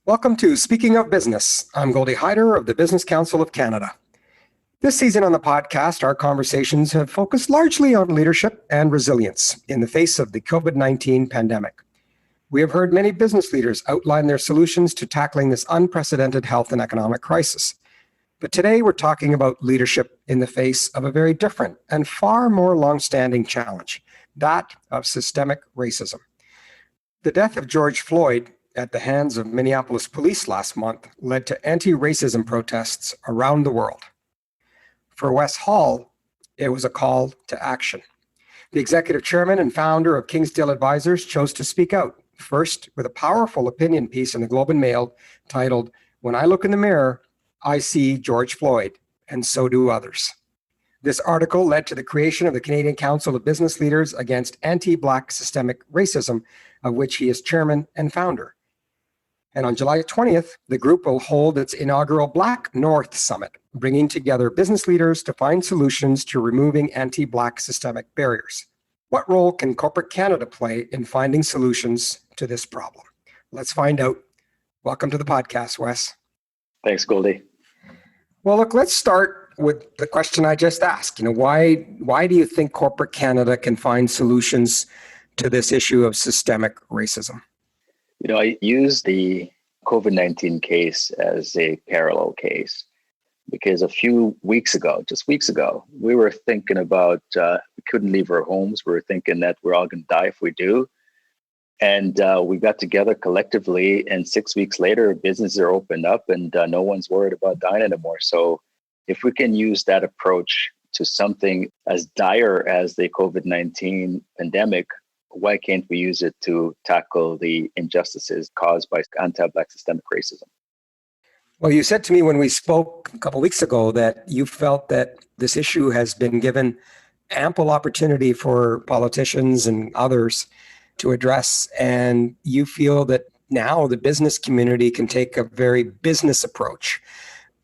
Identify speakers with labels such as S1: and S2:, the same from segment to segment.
S1: Welcome to Speaking of Business. I'm Goldy Hyder of the Business Council of Canada. This season on the podcast, our conversations have focused largely on leadership and resilience in the face of the COVID-19 pandemic. We have heard many business leaders outline their solutions to tackling this unprecedented health and economic crisis. But today we're talking about leadership in the face of a very different and far more long-standing challenge, that of systemic racism. The death of George Floyd at the hands of Minneapolis police last month led to anti-racism protests around the world. For Wes Hall, it was a call to action. The executive chairman and founder of Kingsdale Advisors chose to speak out, first with a powerful opinion piece in the Globe and Mail titled, "When I Look in the Mirror, I See George Floyd, and so do others." This article led to the creation of the Canadian Council of Business Leaders Against Anti-Black Systemic Racism, of which he is chairman and founder. And on July 20th, the group will hold its inaugural Black North Summit, bringing together business leaders to find solutions to removing anti-Black systemic barriers. What role can corporate Canada play in finding solutions to this problem? Let's find out. Welcome to the podcast, Wes.
S2: Thanks, Goldie.
S1: Well, look, let's start with the question I just asked. Why do you think corporate Canada can find solutions to this issue of systemic racism?
S2: I use the COVID-19 case as a parallel case because a few weeks ago, we were thinking about, we couldn't leave our homes. We were thinking that we're all going to die if we do. And we got together collectively, and 6 weeks later, businesses are opened up and no one's worried about dying anymore. So if we can use that approach to something as dire as the COVID-19 pandemic, why can't we use it to tackle the injustices caused by anti-Black systemic racism?
S1: Well, you said to me when we spoke a couple of weeks ago that you felt that this issue has been given ample opportunity for politicians and others to address, and you feel that now the business community can take a very business approach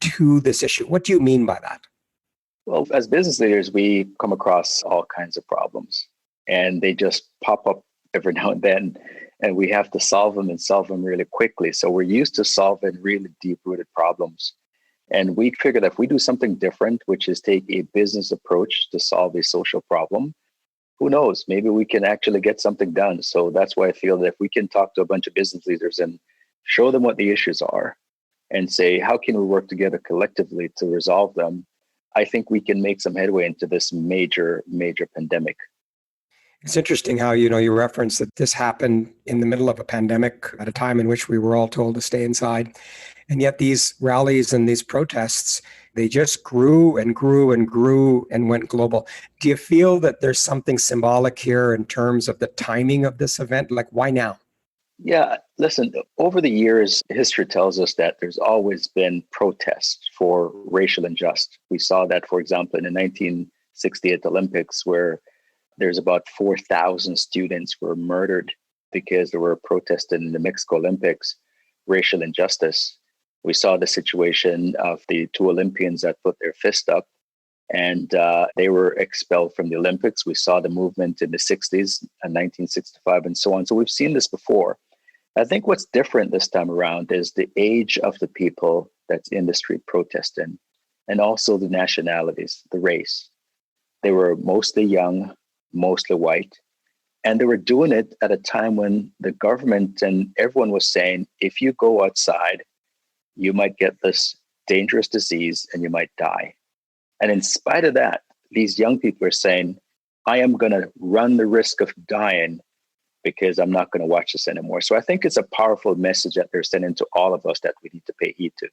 S1: to this issue. What do you mean by that?
S2: Well, as business leaders, we come across all kinds of problems, and they just pop up every now and then, and we have to solve them and solve them really quickly. So we're used to solving really deep-rooted problems. And we figured that if we do something different, which is take a business approach to solve a social problem, who knows, maybe we can actually get something done. So that's why I feel that if we can talk to a bunch of business leaders and show them what the issues are and say, how can we work together collectively to resolve them? I think we can make some headway into this major pandemic.
S1: It's interesting how, you referenced that this happened in the middle of a pandemic at a time in which we were all told to stay inside. And yet these rallies and these protests, they just grew and grew and grew and went global. Do you feel that there's something symbolic here in terms of the timing of this event? Like, why now?
S2: Yeah, listen, over the years, history tells us that there's always been protests for racial injustice. We saw that, for example, in the 1968 Olympics, where there's about 4,000 students were murdered because they were protesting in the Mexico Olympics, racial injustice. We saw the situation of the two Olympians that put their fist up and they were expelled from the Olympics. We saw the movement in the 60s and 1965 and so on. So we've seen this before. I think what's different this time around is the age of the people that's in the street protesting and also the nationalities, the race. They were mostly young, mostly white, and they were doing it at a time when the government and everyone was saying, if you go outside, you might get this dangerous disease and you might die. And in spite of that, these young people are saying, I am going to run the risk of dying because I'm not going to watch this anymore. So I think it's a powerful message that they're sending to all of us that we need to pay heed to.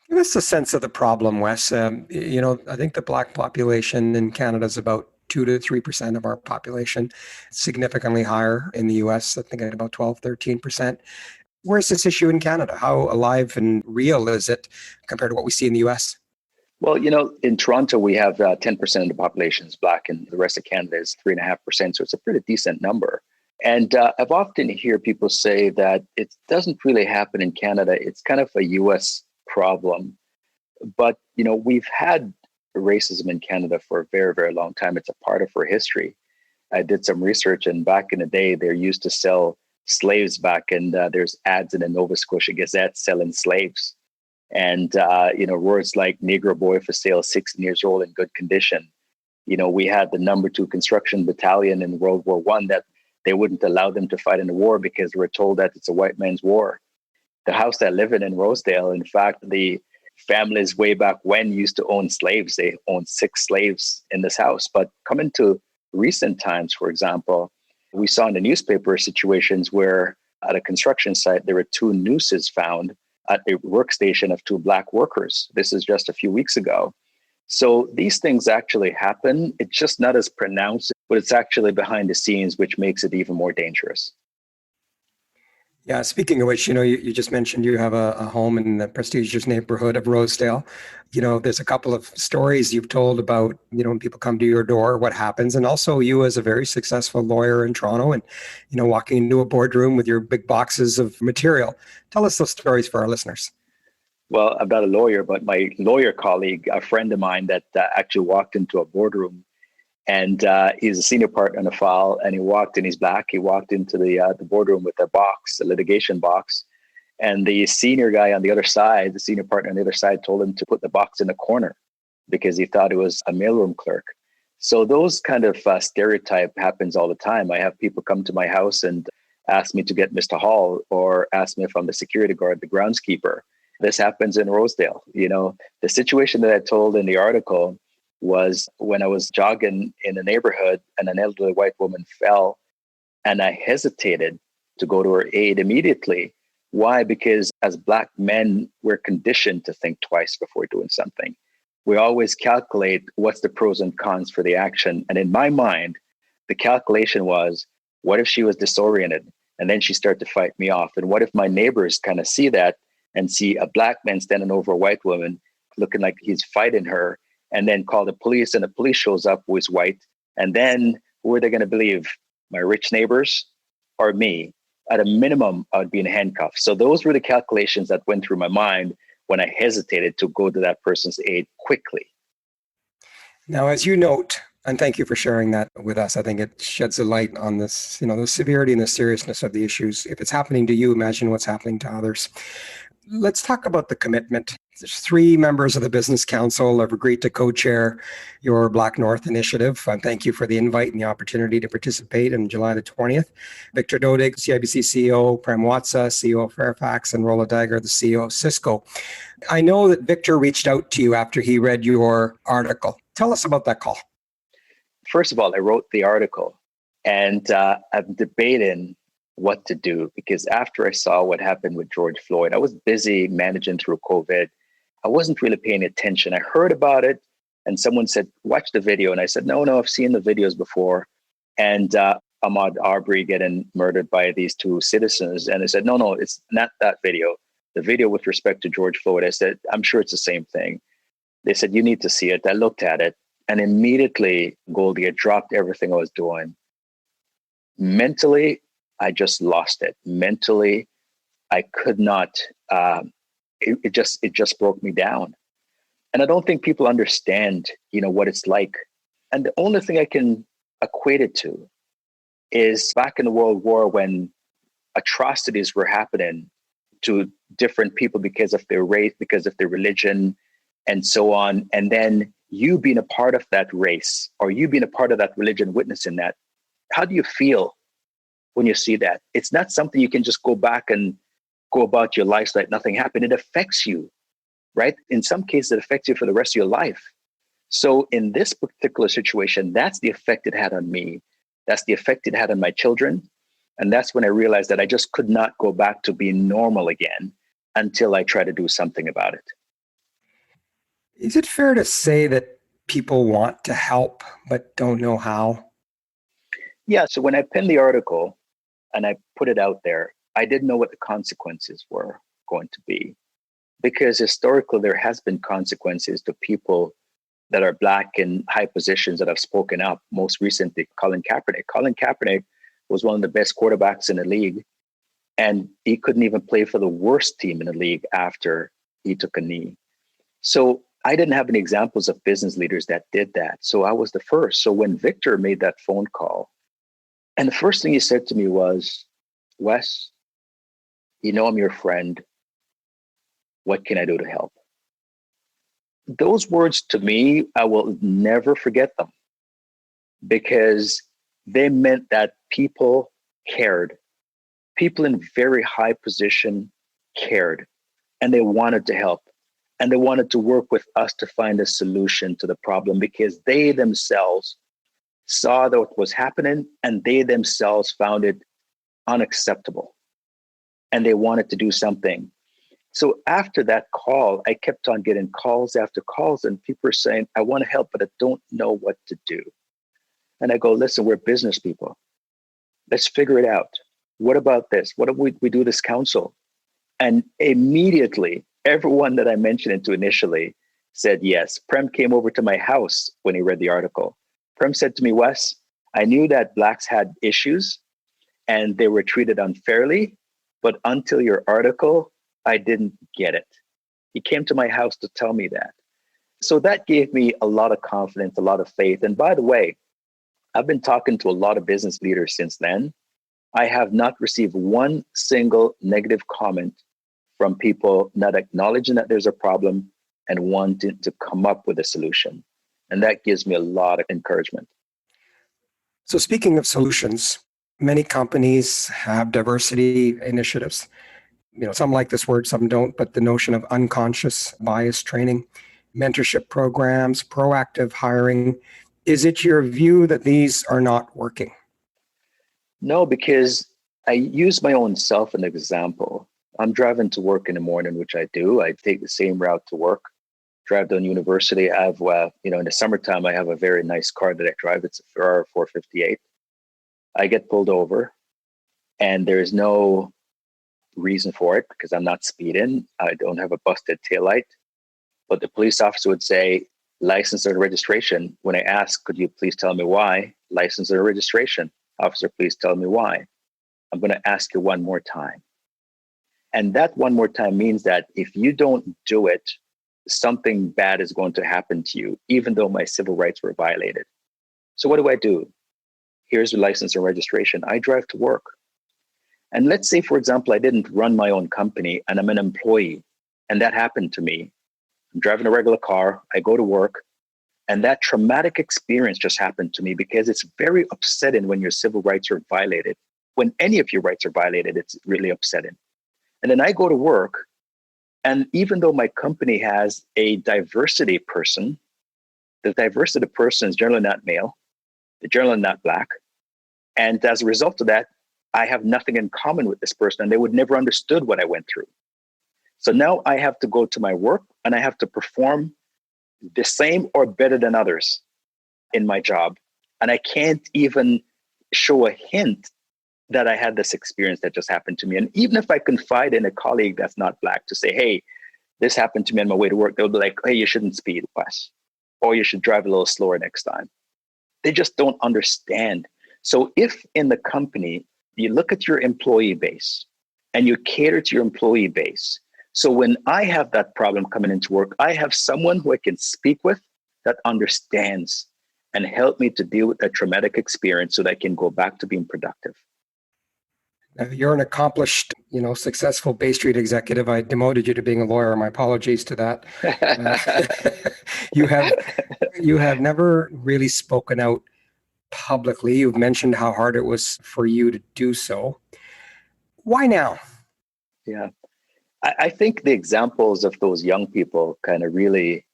S1: Give us a sense of the problem, Wes. I think the Black population in Canada is about 2 to 3% of our population, significantly higher in the US, I think at about 12, 13%. Where's this issue in Canada? How alive and real is it compared to what we see in the US?
S2: Well, in Toronto, we have 10% of the population is Black and the rest of Canada is 3.5%. So it's a pretty decent number. And I've often hear people say that it doesn't really happen in Canada. It's kind of a US problem. But, we've had racism in Canada for a very, very long time. It's a part of our history. I did some research, and back in the day, they used to sell slaves back, and there's ads in the Nova Scotia Gazette selling slaves. And, words like Negro boy for sale, 16 years old in good condition. We had the number 2 construction battalion in World War I that they wouldn't allow them to fight in the war because they were told that it's a white man's war. The house that I live in Rosedale, in fact, the families way back when used to own slaves. They owned 6 slaves in this house. But coming to recent times, for example, we saw in the newspaper situations where at a construction site, there were 2 nooses found at a workstation of 2 Black workers. This is just a few weeks ago. So these things actually happen. It's just not as pronounced, but it's actually behind the scenes, which makes it even more dangerous.
S1: Yeah, speaking of which, you just mentioned you have a home in the prestigious neighborhood of Rosedale. There's a couple of stories you've told about, when people come to your door, what happens. And also you as a very successful lawyer in Toronto and, walking into a boardroom with your big boxes of material. Tell us those stories for our listeners.
S2: Well, I'm not a lawyer, but my lawyer colleague, a friend of mine that actually walked into a boardroom, and he's a senior partner on the file, and he walked in, he's Black. He walked into the boardroom with a box, a litigation box. And the senior guy on the other side, the senior partner on the other side, told him to put the box in the corner because he thought it was a mailroom clerk. So those kind of stereotype happens all the time. I have people come to my house and ask me to get Mr. Hall, or ask me if I'm the security guard, the groundskeeper. This happens in Rosedale. The situation that I told in the article was when I was jogging in a neighborhood and an elderly white woman fell, and I hesitated to go to her aid immediately. Why? Because as Black men, we're conditioned to think twice before doing something. We always calculate what's the pros and cons for the action. And in my mind, the calculation was, what if she was disoriented and then she started to fight me off? And what if my neighbors kind of see that and see a Black man standing over a white woman looking like he's fighting her, and then call the police, and the police shows up who is white? And then who are they going to believe? My rich neighbors or me? At a minimum, I would be in handcuffs. So those were the calculations that went through my mind when I hesitated to go to that person's aid quickly.
S1: Now, as you note, and thank you for sharing that with us, I think it sheds a light on this, the severity and the seriousness of the issues. If it's happening to you, imagine what's happening to others. Let's talk about the commitment. There's 3 members of the Business Council have agreed to co-chair your Black North initiative. Thank you for the invite and the opportunity to participate on July the 20th. Victor Dodig, CIBC CEO, Prem Watsa, CEO of Fairfax, and Rolla Dagger, the CEO of Cisco. I know that Victor reached out to you after he read your article. Tell us about that call.
S2: First of all, I wrote the article, and I'm debating what to do, because after I saw what happened with George Floyd, I was busy managing through COVID. I wasn't really paying attention. I heard about it, and someone said, watch the video. And I said, no, I've seen the videos before. And Ahmaud Arbery getting murdered by these 2 citizens. And I said, no, it's not that video. The video with respect to George Floyd, I said, I'm sure it's the same thing. They said, you need to see it. I looked at it, and immediately, Goldy, I dropped everything I was doing. Mentally, I just lost it. Mentally, I could not, it just broke me down. And I don't think people understand, what it's like. And the only thing I can equate it to is back in the World War, when atrocities were happening to different people because of their race, because of their religion, and so on. And then you being a part of that race, or you being a part of that religion, witnessing that, how do you feel when you see that? It's not something you can just go back and go about your life like nothing happened. It affects you, right? In some cases, it affects you for the rest of your life. So in this particular situation, that's the effect it had on me. That's the effect it had on my children. And that's when I realized that I just could not go back to being normal again until I try to do something about it.
S1: Is it fair to say that people want to help but don't know how?
S2: Yeah. So when I penned the article and I put it out there, I didn't know what the consequences were going to be, because historically there has been consequences to people that are Black in high positions that have spoken up. Most recently, Colin Kaepernick. Colin Kaepernick was one of the best quarterbacks in the league, and he couldn't even play for the worst team in the league after he took a knee. So I didn't have any examples of business leaders that did that. So I was the first. So when Victor made that phone call, and the first thing he said to me was, Wes, you know I'm your friend. What can I do to help? Those words to me, I will never forget them because they meant that people cared. People in very high position cared and they wanted to help and they wanted to work with us to find a solution to the problem because they themselves saw that what was happening and they themselves found it unacceptable and they wanted to do something. So after that call, I kept on getting calls after calls and people are saying, I want to help, but I don't know what to do. And I go, listen, we're business people. Let's figure it out. What about this? What if we do this council? And immediately, everyone that I mentioned it to initially said yes. Prem came over to my house when he read the article. Prem said to me, Wes, I knew that Blacks had issues and they were treated unfairly, but until your article, I didn't get it. He came to my house to tell me that. So that gave me a lot of confidence, a lot of faith. And by the way, I've been talking to a lot of business leaders since then. I have not received one single negative comment from people not acknowledging that there's a problem and wanting to come up with a solution. And that gives me a lot of encouragement.
S1: So speaking of solutions, many companies have diversity initiatives. Some like this word, some don't, but the notion of unconscious bias training, mentorship programs, proactive hiring. Is it your view that these are not working?
S2: No, because I use my own self as an example. I'm driving to work in the morning, which I do. I take the same route to work, drive down university. I have, in the summertime, I have a very nice car that I drive. It's a Ferrari 458. I get pulled over and there's no reason for it because I'm not speeding. I don't have a busted taillight. But the police officer would say, license or registration. When I ask, could you please tell me why? License or registration. Officer, please tell me why. I'm going to ask you one more time. And that one more time means that if you don't do it, something bad is going to happen to you, even though my civil rights were violated. So what do? Here's your license and registration. I drive to work. And let's say, for example, I didn't run my own company and I'm an employee and that happened to me. I'm driving a regular car. I go to work and that traumatic experience just happened to me because it's very upsetting when your civil rights are violated. When any of your rights are violated, it's really upsetting. And then I go to work and even though my company has a diversity person, the diversity person is generally not male, they're generally not Black. And as a result of that, I have nothing in common with this person and they would never understood what I went through. So now I have to go to my work and I have to perform the same or better than others in my job. And I can't even show a hint that I had this experience that just happened to me. And even if I confide in a colleague that's not Black to say, hey, this happened to me on my way to work, they'll be like, hey, you shouldn't speed, Wes, or you should drive a little slower next time. They just don't understand. So if in the company, you look at your employee base and you cater to your employee base. So when I have that problem coming into work, I have someone who I can speak with that understands and help me to deal with that traumatic experience so that I can go back to being productive.
S1: You're an accomplished, successful Bay Street executive. I demoted you to being a lawyer. My apologies to that. You have never really spoken out publicly. You've mentioned how hard it was for you to do so. Why now?
S2: Yeah, I think the examples of those young people kind of really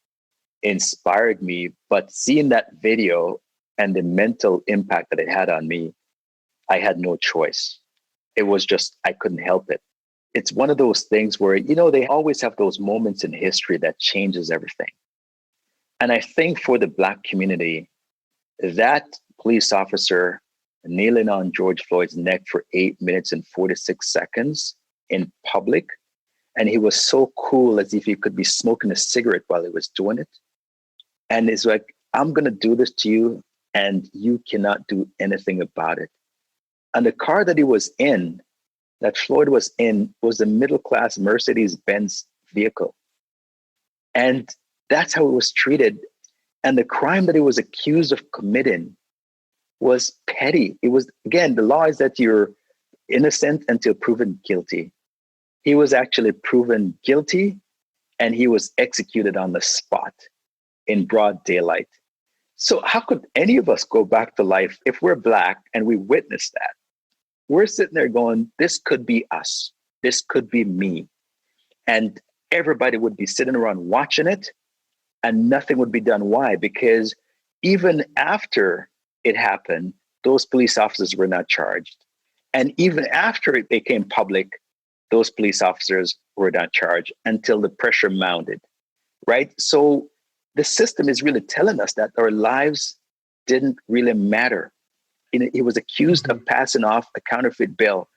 S2: inspired me, but seeing that video and the mental impact that it had on me, I had no choice. It was just, I couldn't help it. It's one of those things where, they always have those moments in history that changes everything. And I think for the Black community, that police officer kneeling on George Floyd's neck for 8 minutes and 46 seconds in public, and he was so cool as if he could be smoking a cigarette while he was doing it. And it's like, I'm going to do this to you and you cannot do anything about it. And the car that he was in, that Floyd was in, was a middle-class Mercedes-Benz vehicle. And that's how it was treated. And the crime that he was accused of committing was petty. It was, again, the law is that you're innocent until proven guilty. He was actually proven guilty and he was executed on the spot in broad daylight. So how could any of us go back to life if we're Black and we witness that? We're sitting there going, this could be us. This could be me. And everybody would be sitting around watching it and nothing would be done. Why? Because even after it happened, those police officers were not charged. And even after it became public, those police officers were not charged until the pressure mounted, right? So the system is really telling us that our lives didn't really matter. He was accused of passing off a counterfeit bill.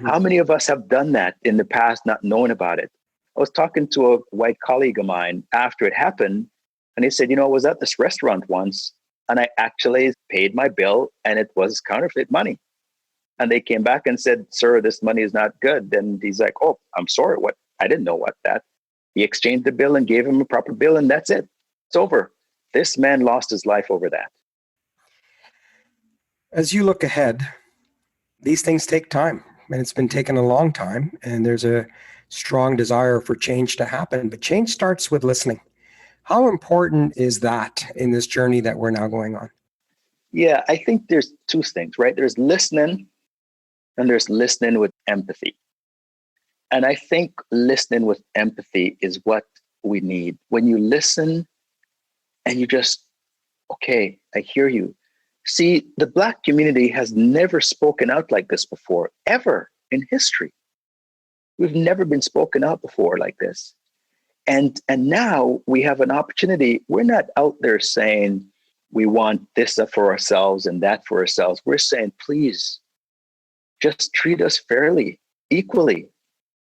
S2: How many of us have done that in the past, not knowing about it? I was talking to a white colleague of mine after it happened, and he said, I was at this restaurant once, and I actually paid my bill, and it was counterfeit money. And they came back and said, sir, this money is not good. And he's like, oh, I'm sorry. What? I didn't know what that. He exchanged the bill and gave him a proper bill, and that's it. It's over. This man lost his life over that.
S1: As you look ahead, these things take time, and it's been taking a long time, and there's a strong desire for change to happen, but change starts with listening. How important is that in this journey that we're now going on?
S2: Yeah, I think there's two things, right? There's listening and there's listening with empathy. And I think listening with empathy is what we need. When you listen and you just, okay, I hear you. See, the Black community has never spoken out like this before, ever in history. We've never been spoken out before like this. And now we have an opportunity. We're not out there saying we want this for ourselves and that for ourselves. We're saying, please, just treat us fairly, equally.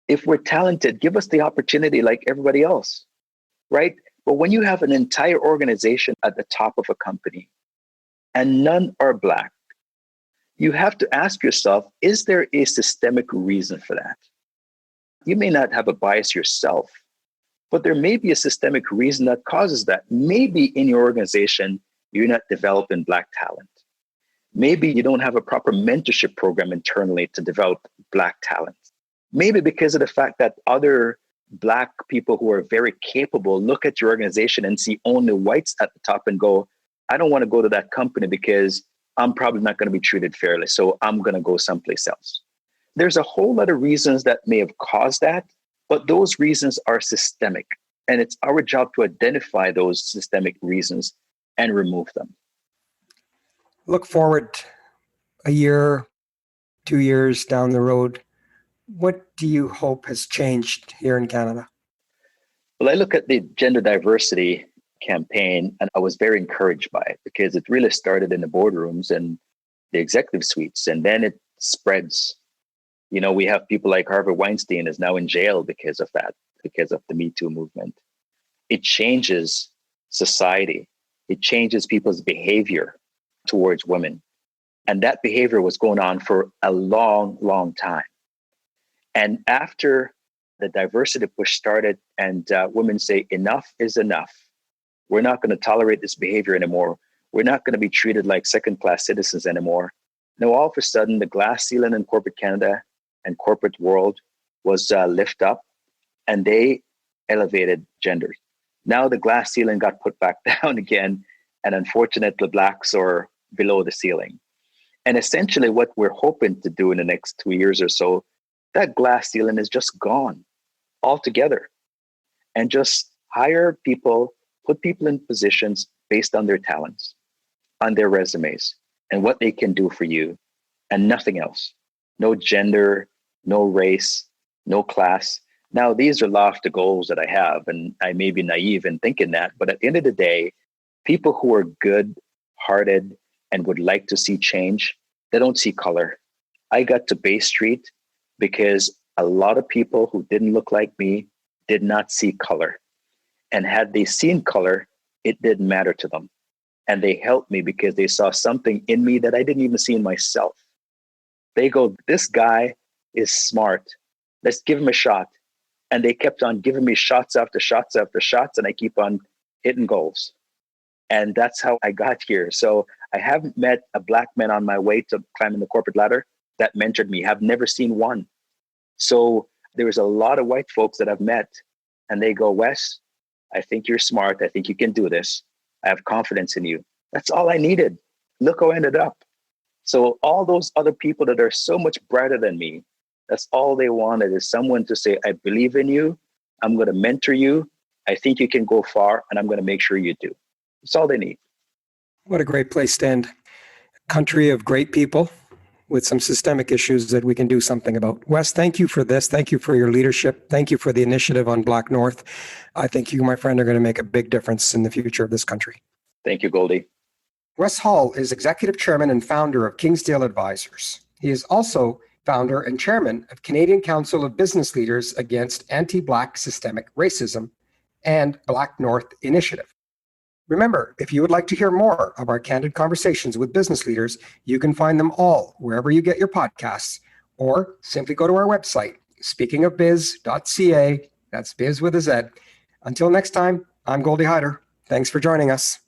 S2: If we're talented, give us the opportunity like everybody else, right? But when you have an entire organization at the top of a company and none are Black, you have to ask yourself, is there a systemic reason for that? You may not have a bias yourself, but there may be a systemic reason that causes that. Maybe in your organization, you're not developing Black talent. Maybe you don't have a proper mentorship program internally to develop Black talent. Maybe because of the fact that other Black people who are very capable look at your organization and see only whites at the top and go, I don't want to go to that company because I'm probably not going to be treated fairly. So I'm going to go someplace else. There's a whole lot of reasons that may have caused that, but those reasons are systemic. And it's our job to identify those systemic reasons and remove them.
S1: Look forward a year, 2 years down the road. What do you hope has changed here in Canada?
S2: Well, I look at the gender diversity campaign and I was very encouraged by it because it really started in the boardrooms and the executive suites, and then it spreads. We have people like Harvey Weinstein is now in jail because of that, because of the Me Too movement. It changes society. It changes people's behavior towards women. And that behavior was going on for a long, long time. And after the diversity push started and women say, enough is enough. We're not going to tolerate this behavior anymore. We're not going to be treated like second-class citizens anymore. Now, all of a sudden, the glass ceiling in corporate Canada and corporate world was lift up, and they elevated genders. Now the glass ceiling got put back down again, and unfortunately, Blacks are below the ceiling. And essentially what we're hoping to do in the next 2 years or so, that glass ceiling is just gone altogether. And just hire people, put people in positions based on their talents, on their resumes, and what they can do for you, and nothing else. No gender, no race, no class. Now, these are lofty goals that I have, and I may be naive in thinking that, but at the end of the day, people who are good-hearted and would like to see change, they don't see color. I got to Bay Street because a lot of people who didn't look like me did not see color. And had they seen color, it didn't matter to them. And they helped me because they saw something in me that I didn't even see in myself. They go, this guy is smart. Let's give him a shot. And they kept on giving me shots after shots after shots, and I keep on hitting goals. And that's how I got here. So I haven't met a Black man on my way to climbing the corporate ladder. that mentored me. I've never seen one. So there was a lot of white folks that I've met, and they go, Wes, I think you're smart. I think you can do this. I have confidence in you. That's all I needed. Look how I ended up. So all those other people that are so much brighter than me, that's all they wanted, is someone to say, I believe in you. I'm going to mentor you. I think you can go far, and I'm going to make sure you do. That's all they need.
S1: What a great place to end. Country of great people with some systemic issues that we can do something about. Wes, thank you for this. Thank you for your leadership. Thank you for the initiative on Black North. I think you, my friend, are going to make a big difference in the future of this country.
S2: Thank you, Goldy.
S1: Wes Hall is Executive Chairman and founder of Kingsdale Advisors. He is also founder and chairman of Canadian Council of Business Leaders Against Anti-Black Systemic Racism and Black North Initiative. Remember, if you would like to hear more of our candid conversations with business leaders, you can find them all wherever you get your podcasts, or simply go to our website, speakingofbiz.ca. That's biz with a Z. Until next time, I'm Goldy Hyder. Thanks for joining us.